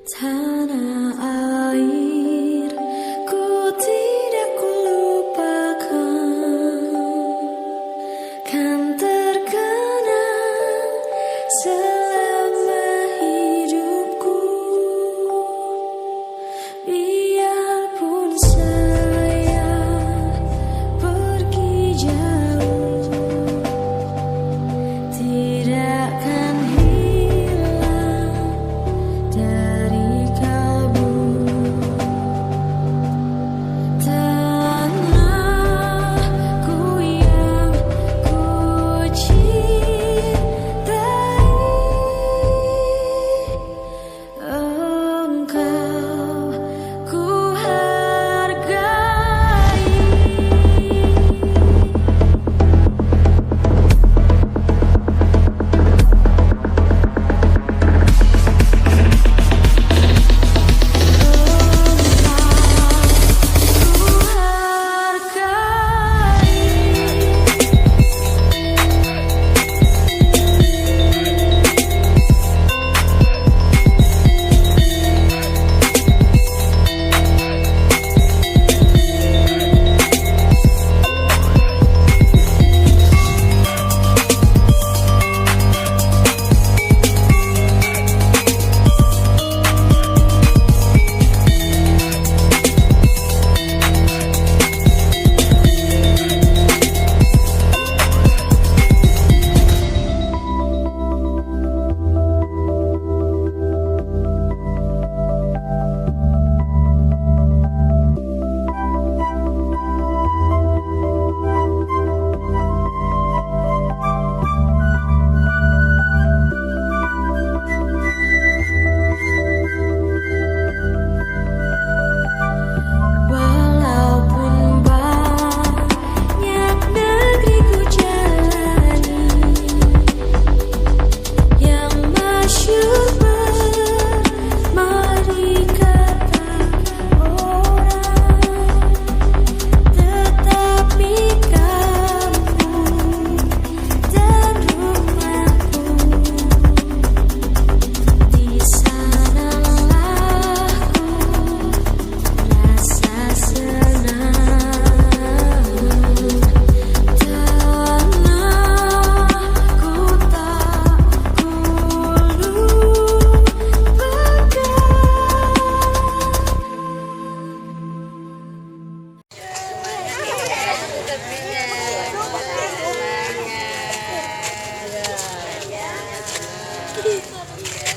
Tanah air, ku tidak kulupakan, kan terkenang selama hidupku. Biarpun saya pergi jauh, tidak akan hilang dari kalbu. Tanahku yang ku cintai, engkau ku hargai. Walaupun banyak negeri ku jalani, yang masyhur bermari kata orang, tetapi kampung dan rumahku, di sanalah ku rasa senang. Tanahku tak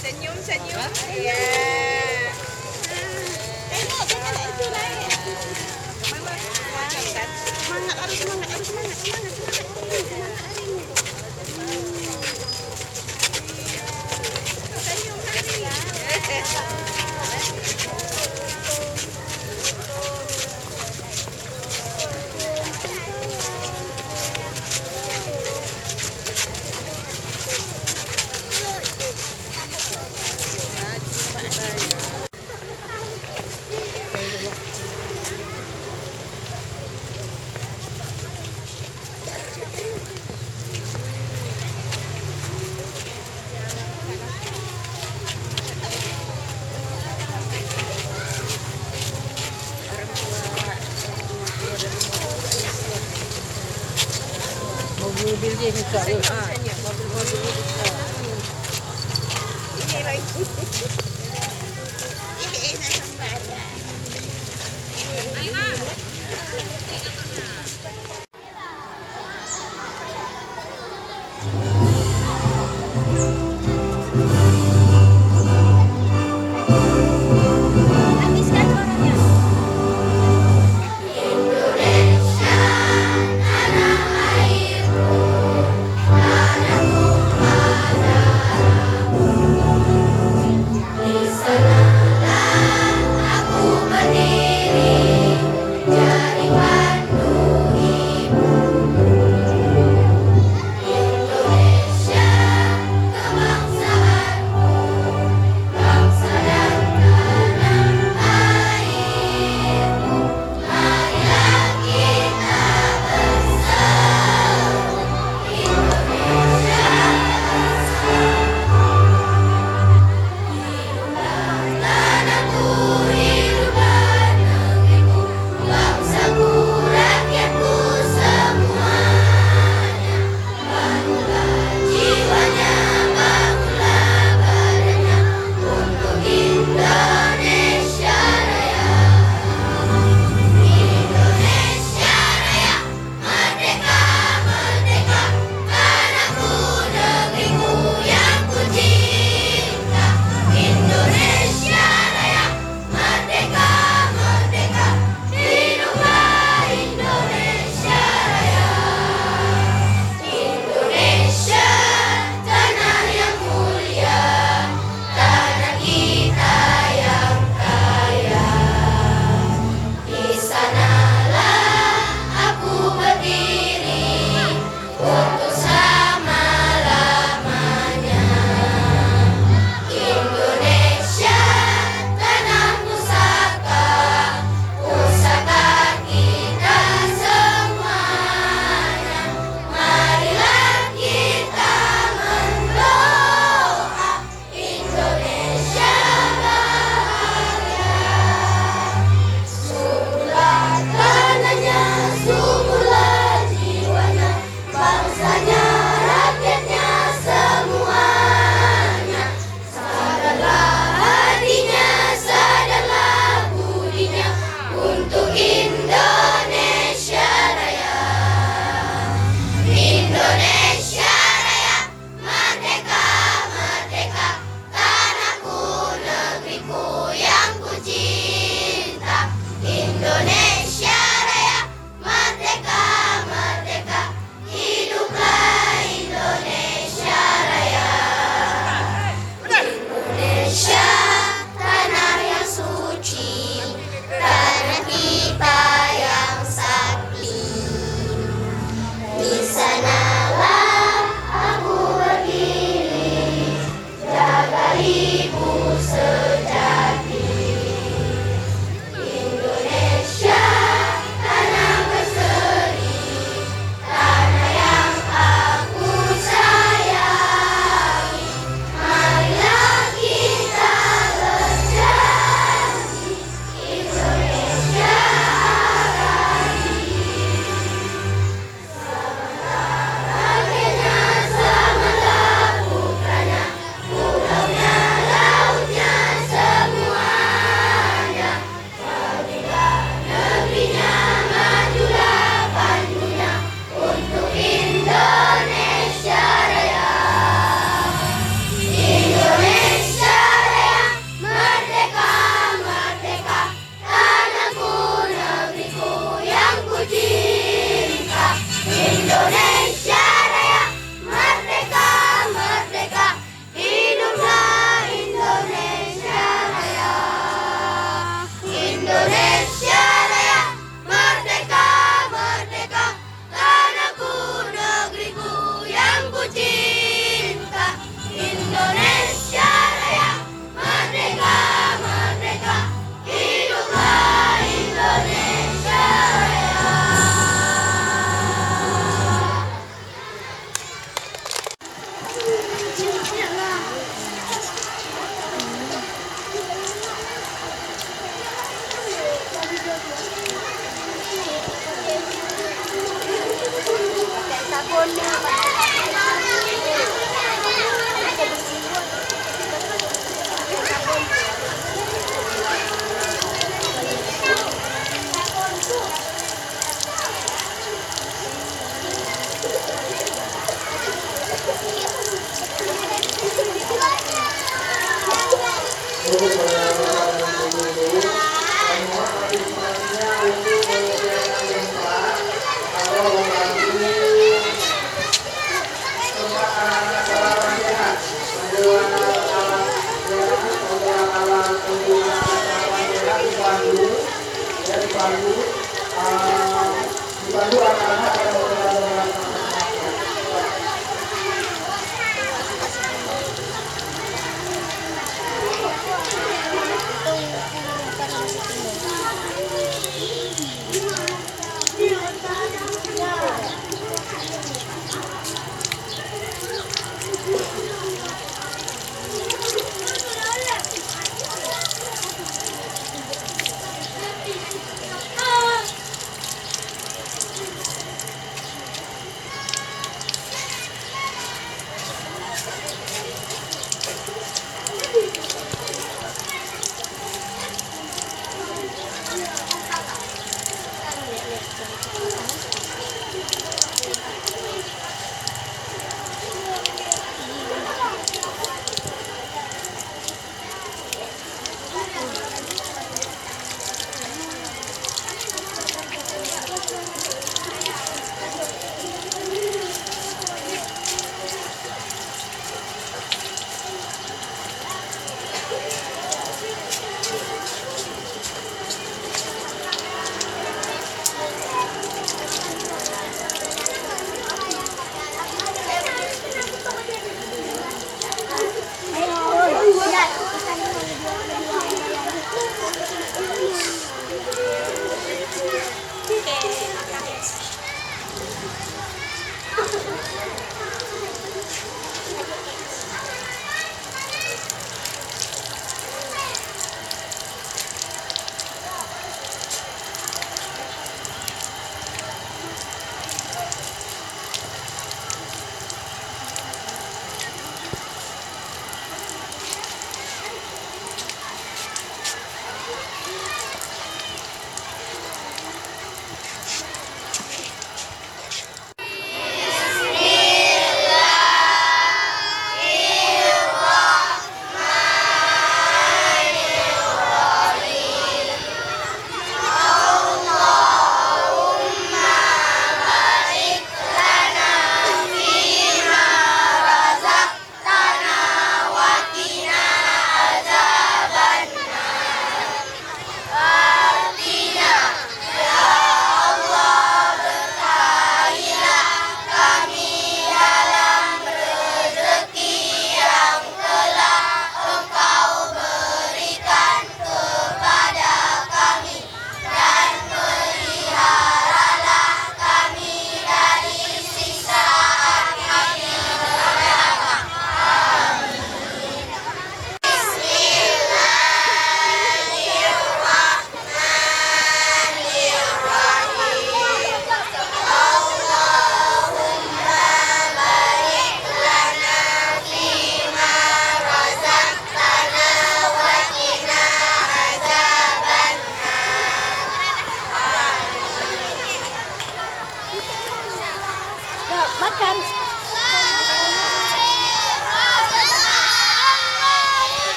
Senyum, senyum. Iya. Tengok, tengok itu naik. Semangat, harus semangat, harus semangat, semangat, semangat hari ini. Senyum hari. Mobil dia buka tu. Ini lagi. Ini nak sampai. Habiskan orangnya. aku berdiri jadi pandu. dibantu anak-anak pada model-model.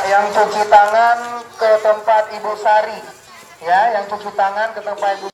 Yang cuci tangan ke tempat Ibu Sari, ya, yang cuci tangan ke tempat Ibu.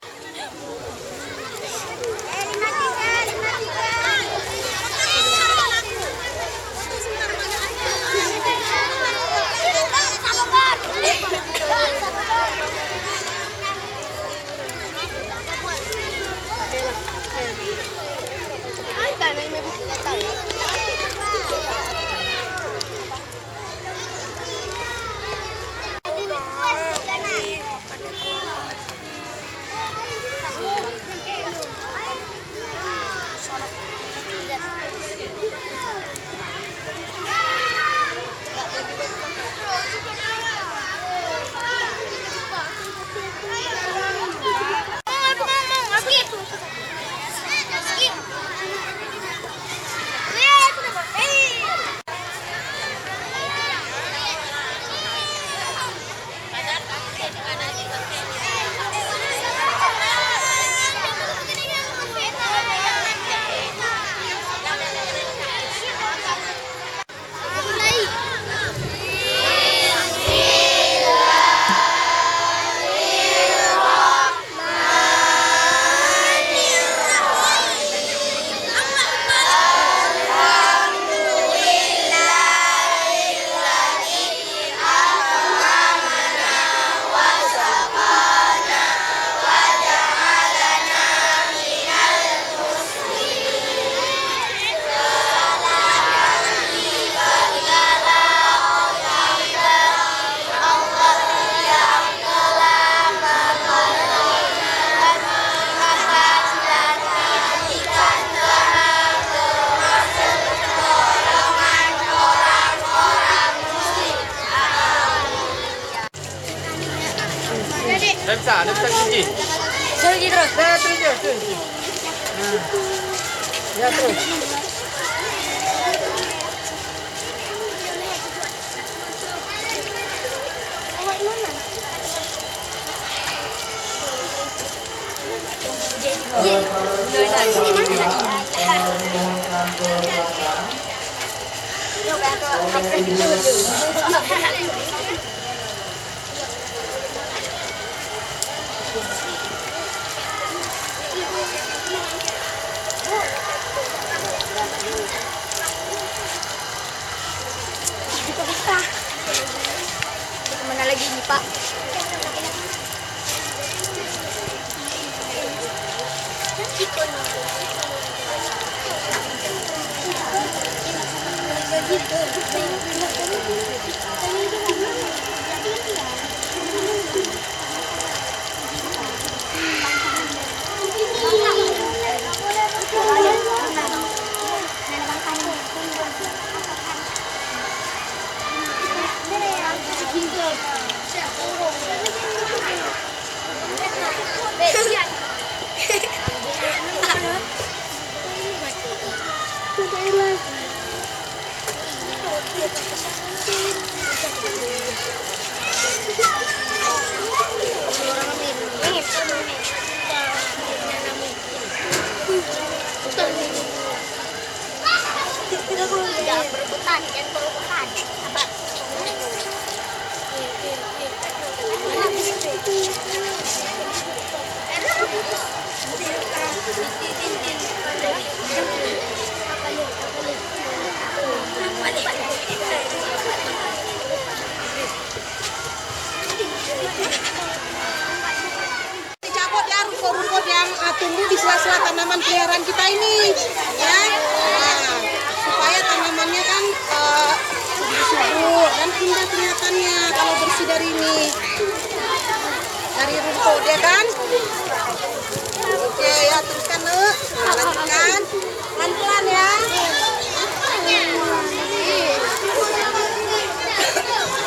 dekat kunci. Kunci terus. Dah, terus je, terus je. Ya, terus. Mana lagi nih Pak? Jangan berebutan, jangan berebutan. Dicabut ya rumput-rumput yang tumbuh di sela-sela tanaman peliharaan kita ini, ya. Nah, supaya tanamannya kan subur dan indah kelihatannya kalau bersih dari ini, dari rumput, ya kan? Oke, ya teruskan Nek. Lanjutkan, pelan-pelan ya. Dapat tuh.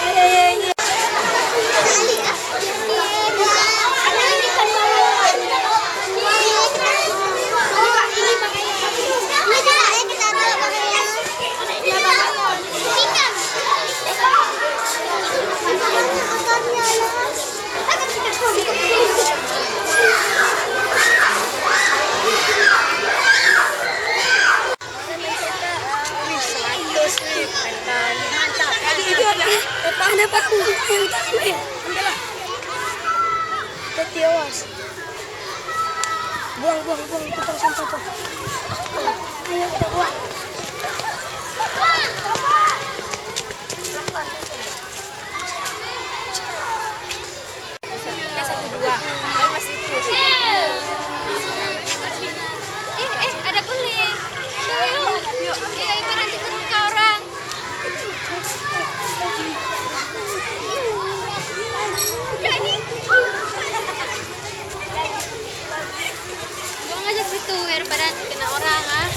Awas. Buang tukang sampah tuh. Ayo kita buang. Ada kulit. Yuk, ibu nanti turun ke orang. Buang aja situ daripada kena orang ah.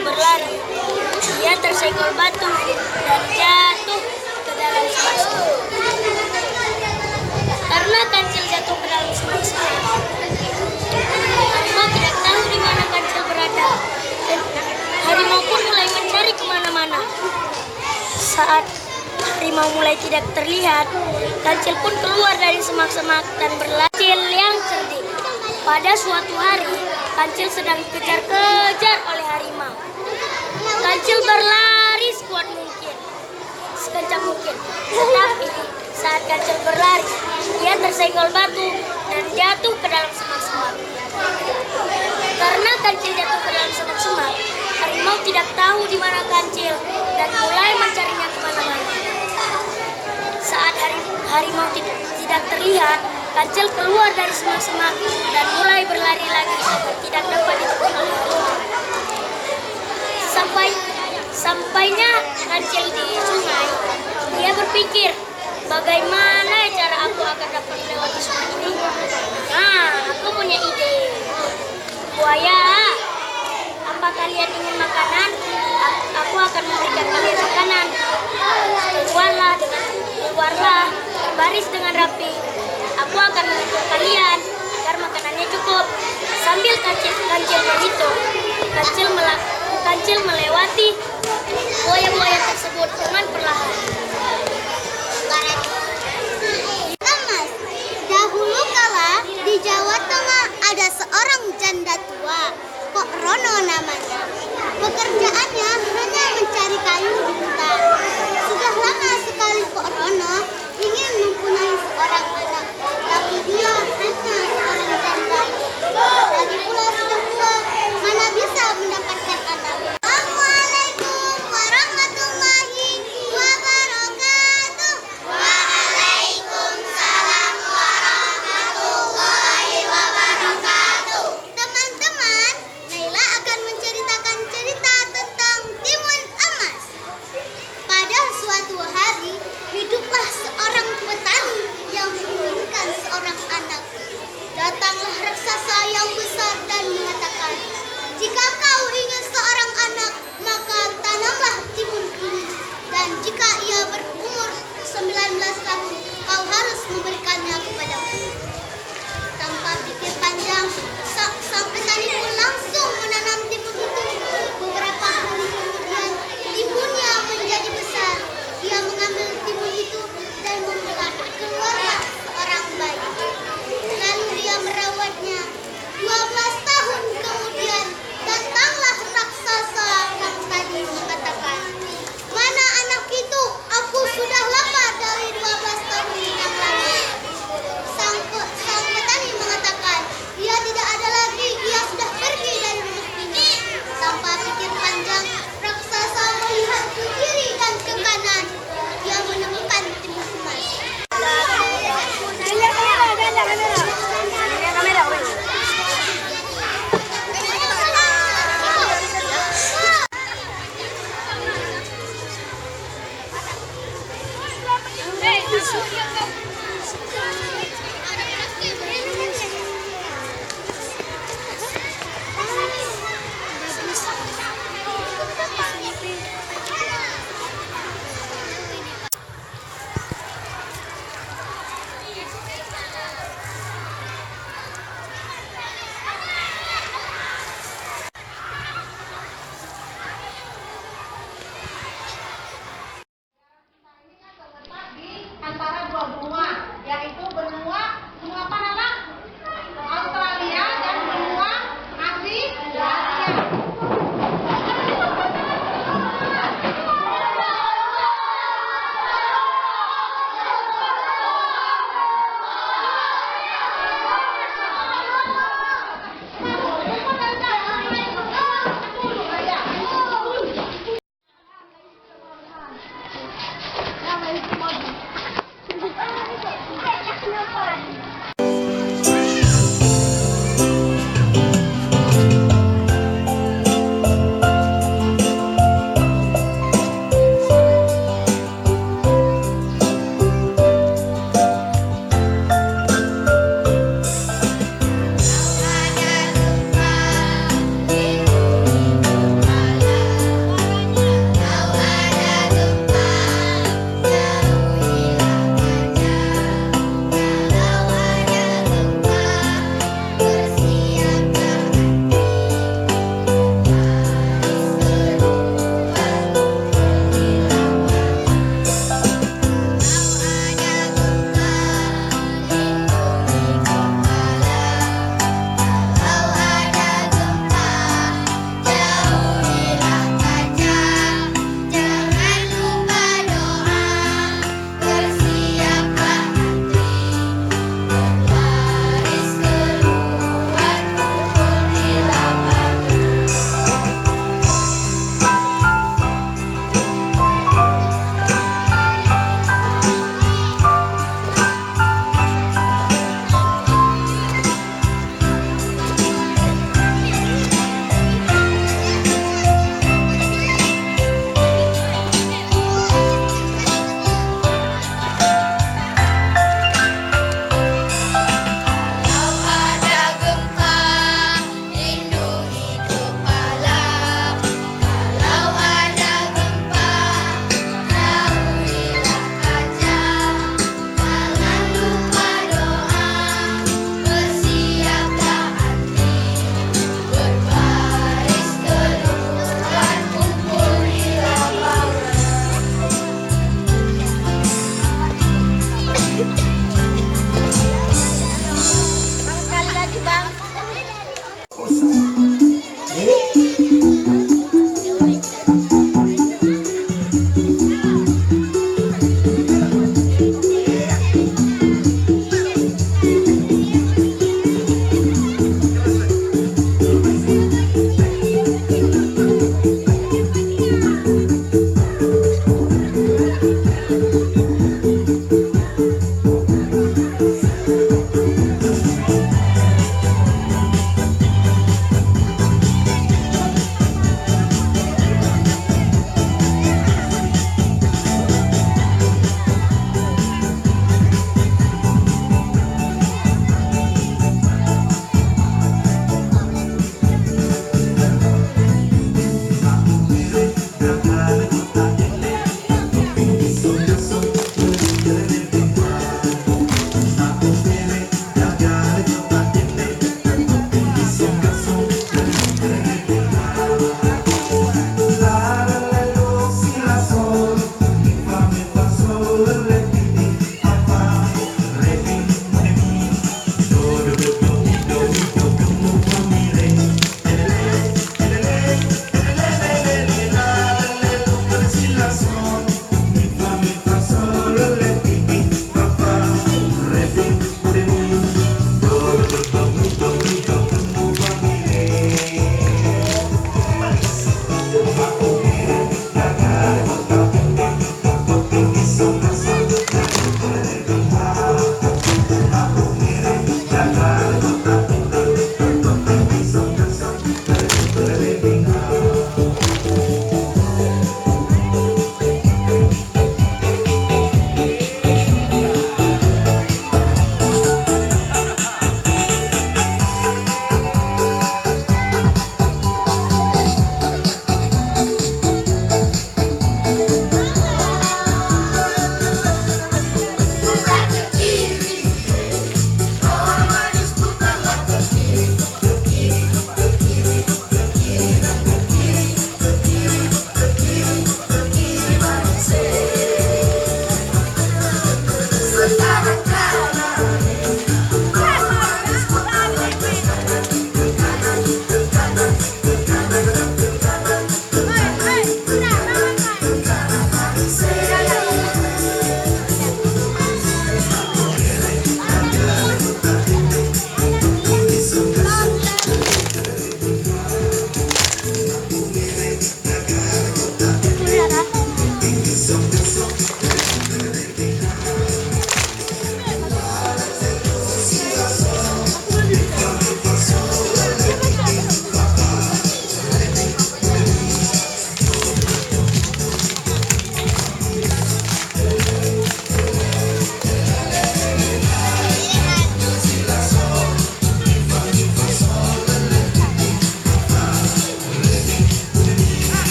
berlari, ia tersenggol batu dan jatuh ke dalam semak-semak. Karena kancil jatuh ke dalam semak-semak, harimau tidak tahu di mana kancil berada. Dan harimau pun mulai mencari kemana-mana. Saat harimau mulai tidak terlihat, kancil pun keluar dari semak-semak dan berlari yang cerdik. Pada suatu hari, kancil sedang dikejar-kejar oleh harimau. Kancil berlari sekuat mungkin, sekencang mungkin. Tetapi saat kancil berlari, ia tersenggol batu dan jatuh ke dalam semak-semak. Karena kancil jatuh ke dalam semak-semak, harimau tidak tahu di mana kancil dan mulai mencarinya kemana-mana. Saat harimau tidak terlihat, kancil keluar dari semak-semak dan mulai berlari lagi agar tidak dapat ditemukan oleh harimau. Sampainya kancil di sungai, dia berpikir, bagaimana cara aku akan dapat melewati sungai ini? Aku punya ide. Buaya, apa kalian ingin makanan? Aku akan memberikan kalian makanan. Keluarlah, berbaris dengan rapi. Aku akan mengumpul kalian agar makanannya cukup. Sambil kancil berhitung, kancil melewati buaya-buaya tersebut dengan perlahan. Emas, dahulu kala di Jawa Tengah ada seorang janda tua, Pok Rono namanya. Pekerjaannya hanya mencari kayu di hutan. Sudah lama sekali Pok Rono ingin mempunyai seorang anak, tapi dia hanya seorang janda. Lagi pula sudah tua, mana bisa mendapatkan anak. Assalamualaikum warahmatullahi wabarakatuh. Waalaikumsalam warahmatullahi wabarakatuh. Teman-teman, Naila akan menceritakan cerita tentang timun emas. Pada suatu hari, hiduplah seorang petani yang menginginkan seorang anak. Datanglah raksasa yang besar dan mengatakan, jika kau ingin seorang anak, maka tanamlah timun ini. Dan jika ia berumur 19 tahun, kau harus memberikannya kepadaku. Tanpa pikir panjang, sang petani pun langsung menanam timun itu. Beberapa hari kemudian, timunnya menjadi besar. Dia mengambil timun itu dan membuat keluarlah seorang bayi. Lalu dia merawatnya. 12 tahun kemudian, datanglah raksasa yang tadi mengatakan, mana anak itu? Aku sudah lapar dari 12 tahun yang lalu. Sang petani mengatakan, dia tidak ada lagi, dia sudah pergi dari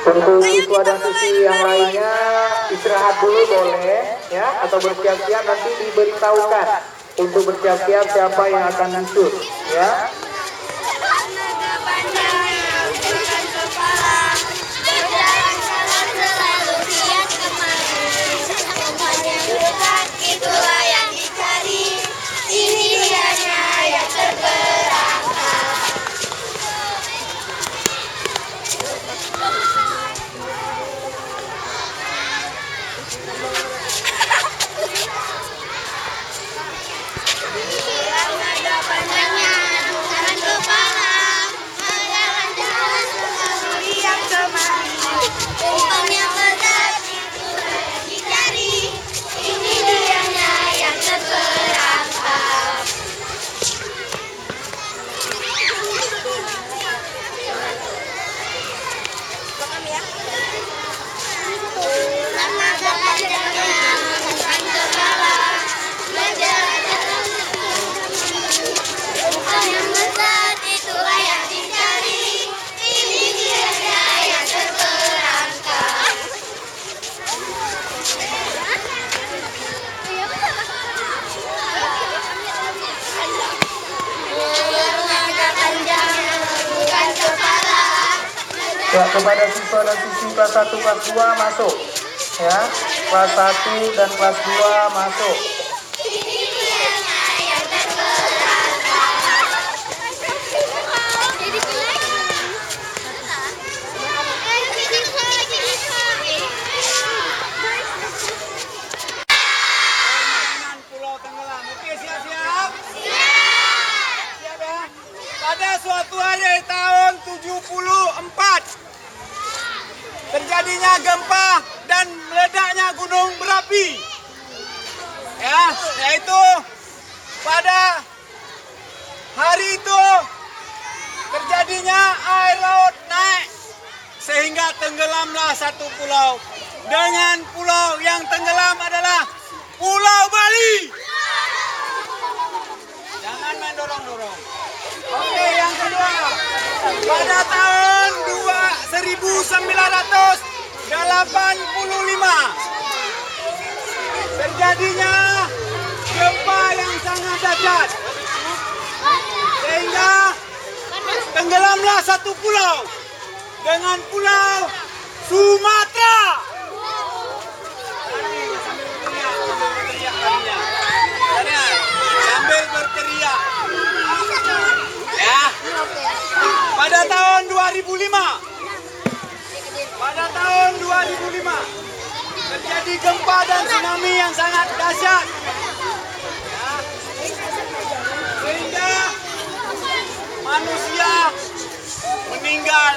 Untuk siswa dan siswi yang lainnya istirahat dulu boleh ya, atau bersiap-siap nanti diberitahukan untuk bersiap-siap siapa yang akan disut ya. Itulah yang dicari, ini dianya yang terperangkap. Nada pandangnya, tangan kepala, pandangan jalan selalu yang kemari. Umpang yang berat, itulah yang dicari, ini dianya yang terperangkap. Nada pandangnya, tangan kepala, menjalan jalan yang besar, itulah yang dicari, ini dianya yang terperangkap. Nada panjang, bukan kepala. Ya, kepada siswa dan siswi kelas 1 kelas 2 masuk ya. Kelas 1 dan kelas 2 masuk. Ini dianya yang terperangkap. Jadi pilih. Pulau Tenggelam. Oke, siap-siap? Siap ya? Pada suatu hari tahun 74 terjadinya gempa dan meledaknya gunung berapi. Ya, yaitu pada hari itu terjadinya air laut naik sehingga tenggelamlah satu pulau. Dengan pulau yang tenggelam adalah Pulau Bali. Jangan main dorong-dorong. Oke, yang kedua. Pada tahun 1985 terjadinya gempa yang sangat dahsyat sehingga tenggelamlah satu pulau dengan Pulau Sumatera. Sambil berteriak. Ya. Pada tahun 2005 terjadi gempa dan tsunami yang sangat dahsyat. Ya. Sehingga manusia meninggal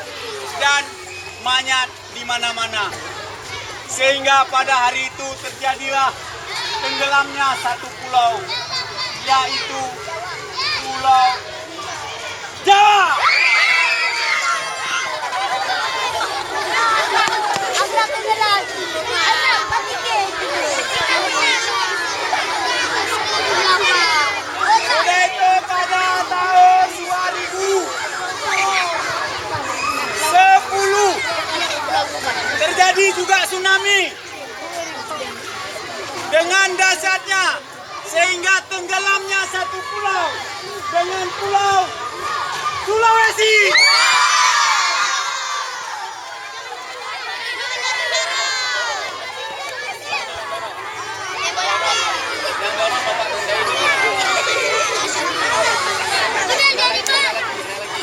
dan mayat di mana-mana. Sehingga pada hari itu terjadilah tenggelamnya satu pulau, yaitu Pulau Jawa. Sudah itu pada tahun 2010 terjadi juga tsunami dengan dahsyatnya sehingga tenggelamnya satu pulau dengan Pulau Sulawesi.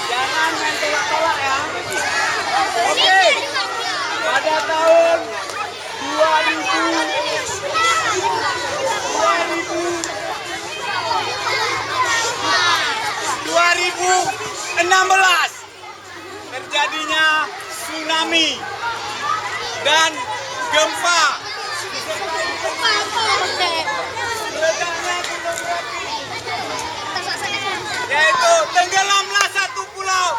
Jangan main tolak-tolak ya. Oke. Pada tahun 2016 terjadinya tsunami dan gempa. Yaitu tenggelamlah satu pulau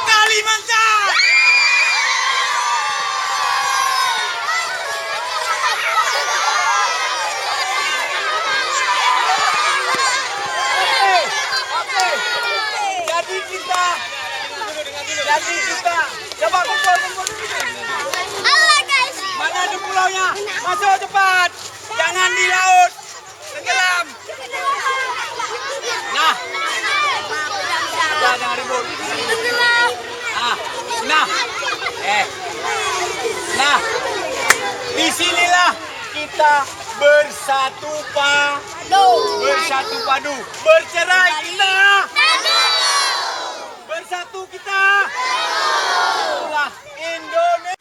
Kalimantan. Jadi kita coba kumpul. Allah guys. Mana ada pulaunya? Masuk cepat. Jangan di laut. Tenggelam. Nah. Jangan ribut. Nah. Nah. Disinilah kita bersatu padu. Bercerai kita. Bersatu kita. Itulah Indonesia.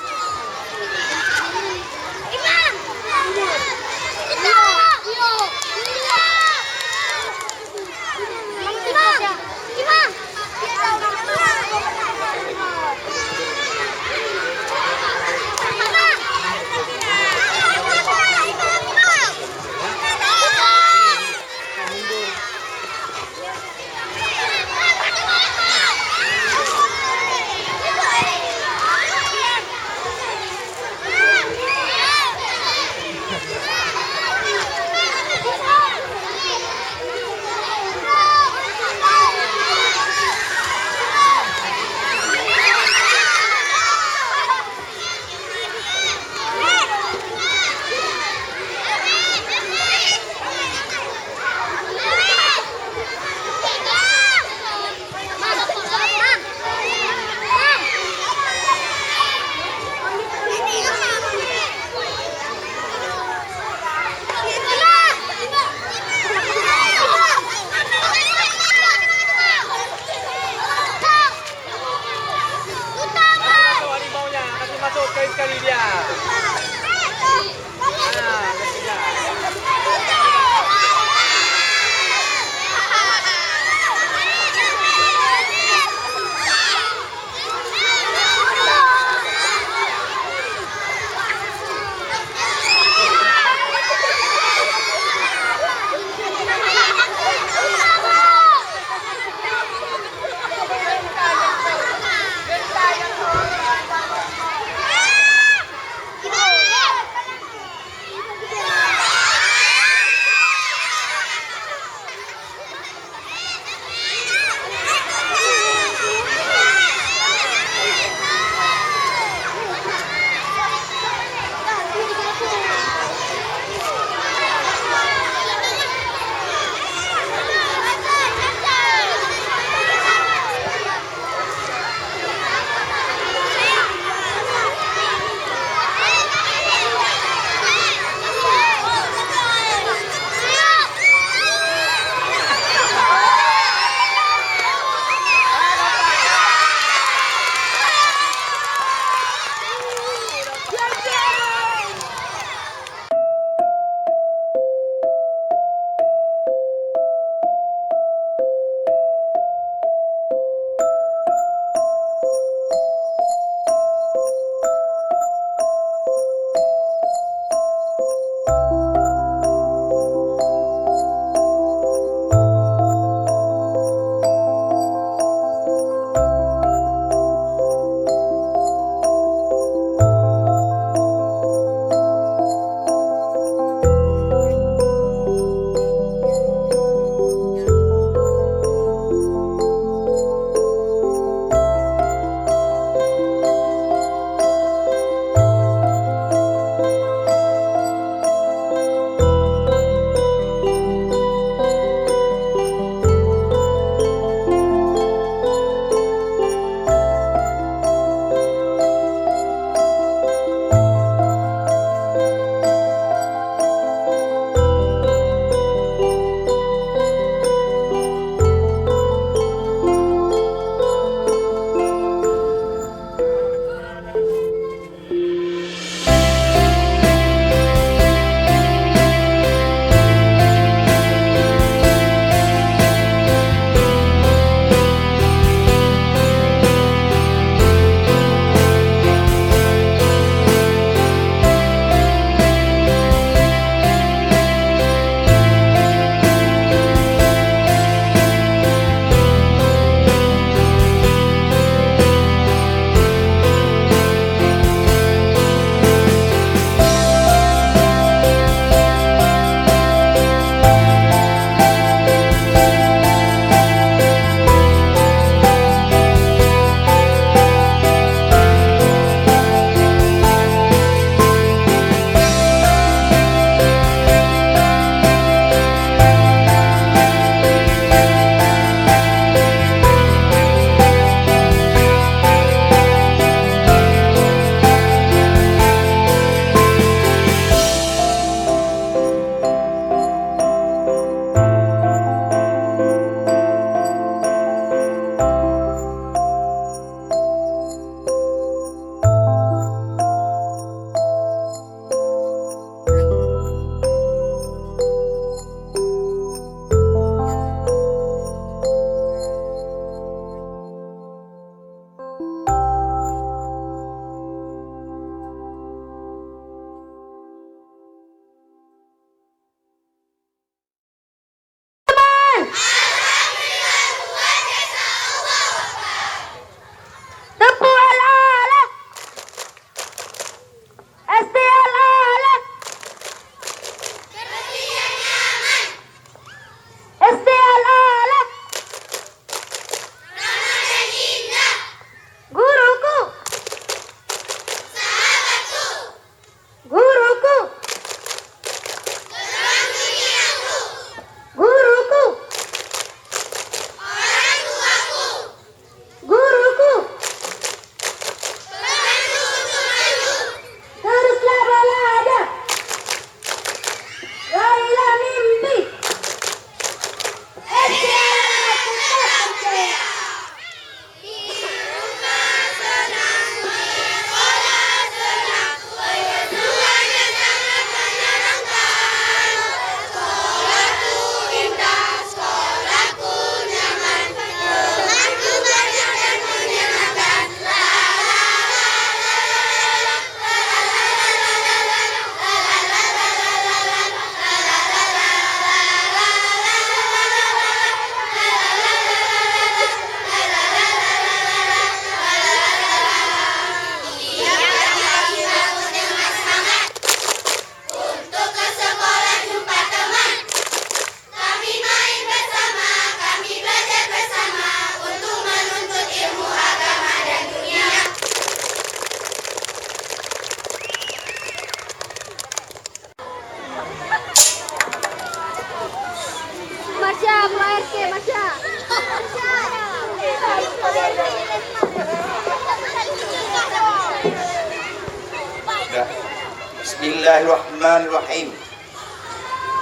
Bismillahirrahmanirrahim.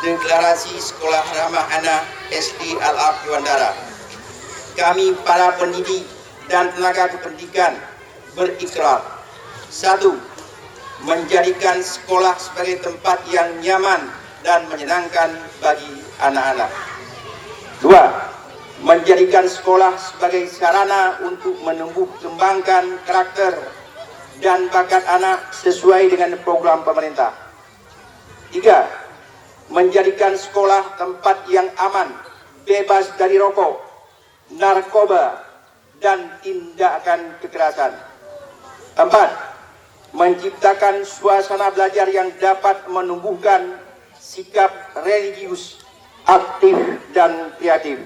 Deklarasi Sekolah Ramah Anak SD Al-Aq Dewantara. Kami para pendidik dan tenaga kependidikan berikrar. 1. Menjadikan sekolah sebagai tempat yang nyaman dan menyenangkan bagi anak-anak. 2. Menjadikan sekolah sebagai sarana untuk menumbuh kembangkan karakter dan bakat anak sesuai dengan program pemerintah. 3. Menjadikan sekolah tempat yang aman, bebas dari rokok, narkoba, dan tindakan kekerasan. 4. Menciptakan suasana belajar yang dapat menumbuhkan sikap religius, aktif, dan kreatif.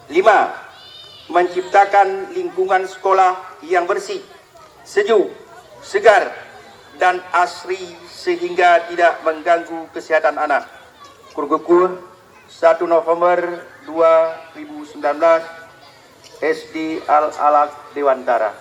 5. Menciptakan lingkungan sekolah yang bersih, sejuk, segar, dan asri sehingga tidak mengganggu kesehatan anak. Kurgukur 1 November 2019 SD Al-Aq Dewantara.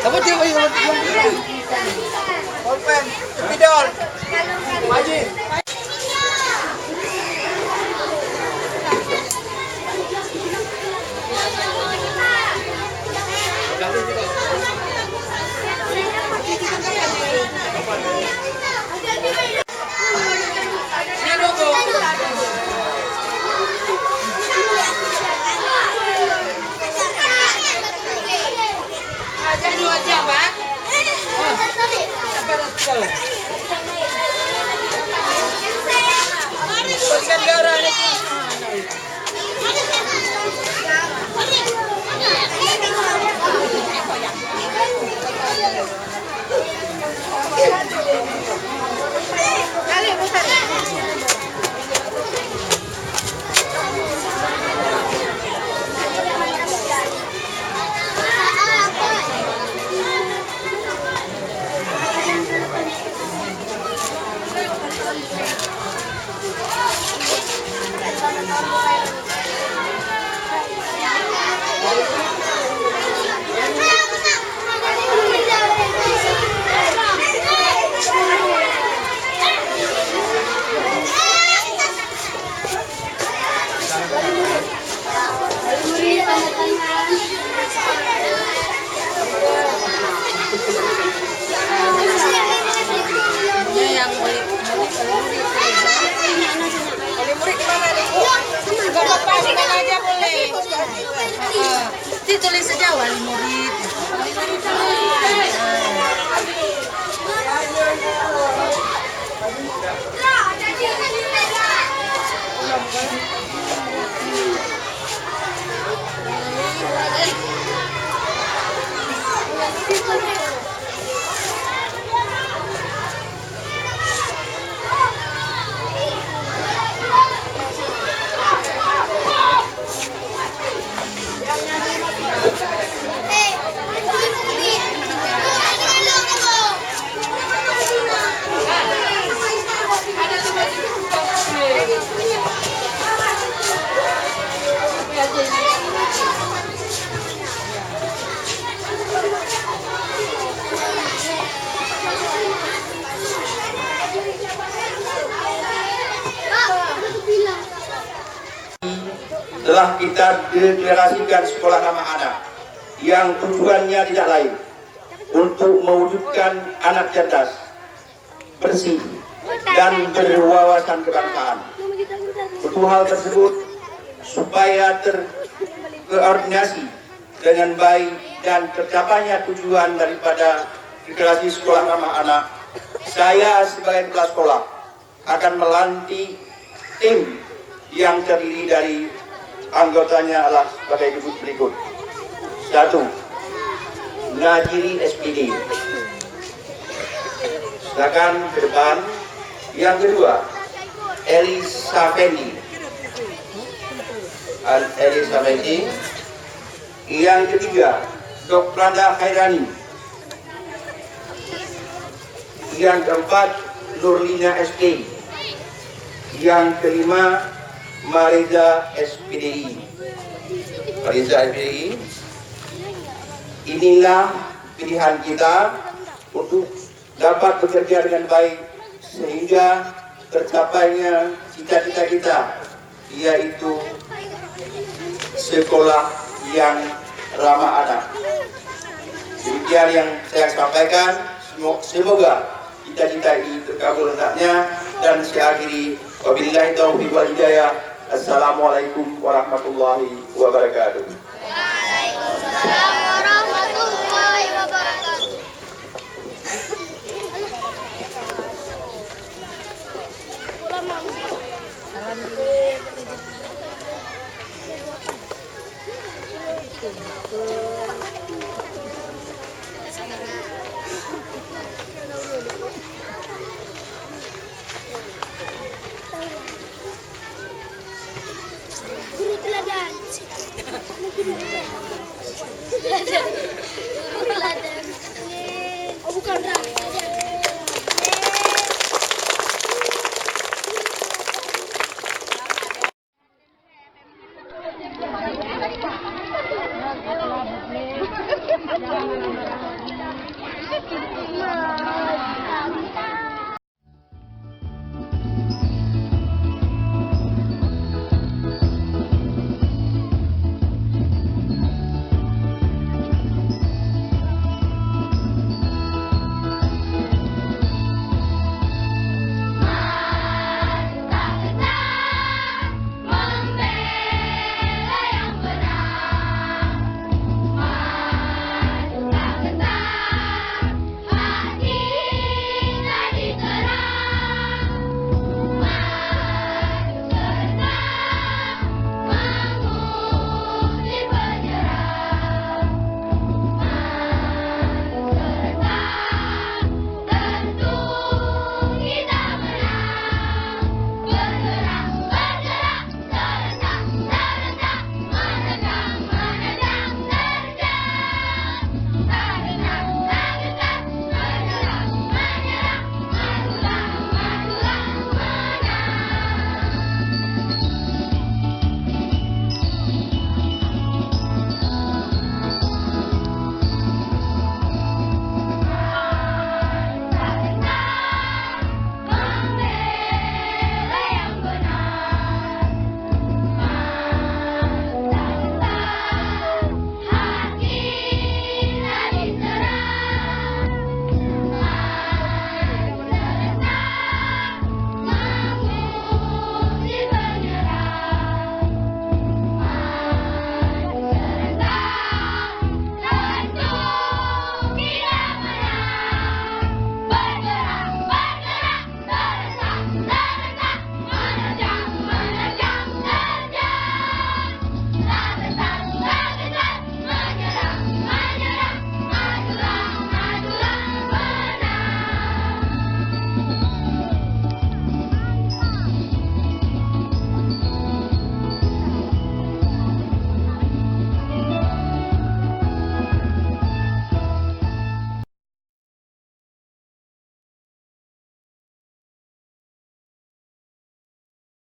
Kamu tiba-tiba Polpen, Pidol, Maji. Ditulis saja wali murid. Telah kita deklarasikan Sekolah Ramah Anak yang tujuannya tidak lain untuk mewujudkan anak cerdas, bersih, dan berwawasan kebangsaan. Untuk hal tersebut, supaya terkoordinasi dengan baik dan tercapainya tujuan daripada deklarasi Sekolah Ramah Anak, saya sebagai kepala sekolah akan melantik tim yang terdiri dari anggotanya adalah sebagai berikut. 1. Najiri SPD. Silakan ke depan. Yang kedua, Elisa Fendi. Elisa Fendi. Yang ketiga, Dr. Khairani. Yang keempat, Nurlina SK. Yang kelima, Mariza SPDI. Mariza SPDI. Inilah pilihan kita untuk dapat bekerja dengan baik sehingga tercapainya cita-cita kita, yaitu sekolah yang ramah anak. Demikian yang saya sampaikan. Semoga cita-cita ini terkabul hendaknya, dan saya akhiri wabillahi taufiq wal hidayah. Assalamualaikum warahmatullahi wabarakatuh. Waalaikumsalam warahmatullahi wabarakatuh. Guru teladan.